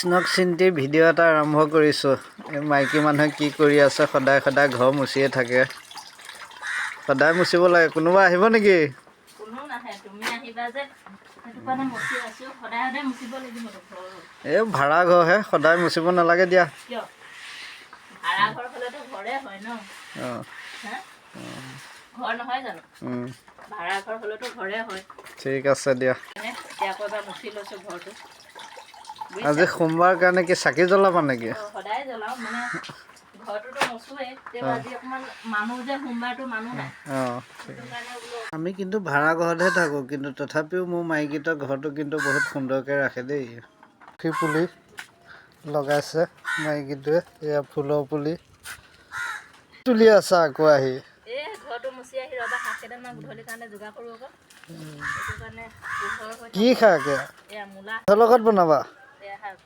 কৃষ্ণক চিন্তি ভিডিঅ' এটা আৰম্ভ কৰিছোঁ। এই মাইকী মানুহে কি কৰি আছে, সদায় সদায় ঘৰ মুচিয়ে থাকে। সদায় মুচিব লাগে। কোনোবা আহিব নেকি? কোনো নাহে, তুমি আহিবা যে সেইটো কাৰণে মুচি আছো। সদায় সদায় মুচিব লাগিব ঘৰ। এই ভাড়া ঘৰহে, সদায় মুচিব নালাগে দিয়া। কিয়? ভাড়া ঘৰ হ'লেতো ঘৰে হয় ন। অঁ ঘৰ নহয় জানো? ভাড়া ঘৰ হ'লেতো ঘৰে হয়। ঠিক আছে দিয়া। এতিয়া আকৌ এবাৰ মুচি লৈছো ঘৰটো। আজি সোমবাৰ কাৰণে কি চাকি জ্বলাবা নেকি? সদায় জ্বলাও, মানে ঘৰটোতো মচোৱে, তেওঁ আজি অকণমান মানুহ যে সোমবাৰটো মানুহ নাই। আমি কিন্তু ভাড়া ঘৰতহে থাকোঁ, কিন্তু তথাপিও মোৰ মাইকীটোৰ ঘৰটো কিন্তু বহুত সুন্দৰকৈ ৰাখে দেই। ফুল পুলি লগাইছে মাইকীটোৱে, এয়া ফুলৰ পুলি তুলি আছে আকৌ আহি। এই ঘৰটো মুচি আহি ৰ'বা, শাক কেইডালমান গধূলিৰ কাৰণে যোগাৰ কৰোঁ আকৌ। সেইটো কাৰণে কি শাক? এয়া মূলা কিহৰ লগত বনাবা? এয়া শাক